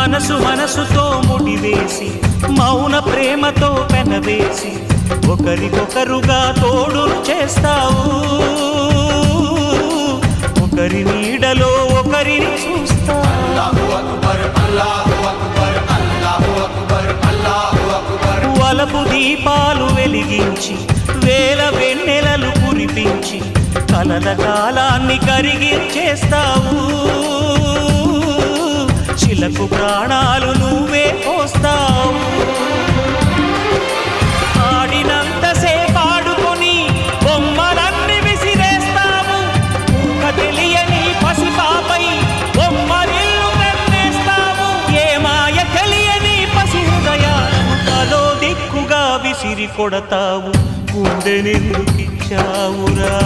మనసు మనసుతో ముడివేసి మౌన ప్రేమతో పెనవేసి ఒకరికొకరుగా తోడును చేస్తావు. ఒకరి నీడలో ఒకరిని చూస్తావు. వలపు దీపాలు వెలిగించి వేల వెన్నెలలు కురిపించి కలల కాలాన్ని కరిగించేస్తావు. శిలకు ప్రాణాలు నువ్వే పోస్తావు. ఆడినంతసేపు ఆడుకొని బొమ్మలన్నీ విసిరేస్తావు. ఊహ తెలియని పసిపాపై బొమ్మరిల్లు కన్నేస్తావు. ఏ మాయ తెలియని పసి హృదయాలను తలో దిక్కుగా విసిరి కొడతావు. గుండెనెందుకిచ్చావురా?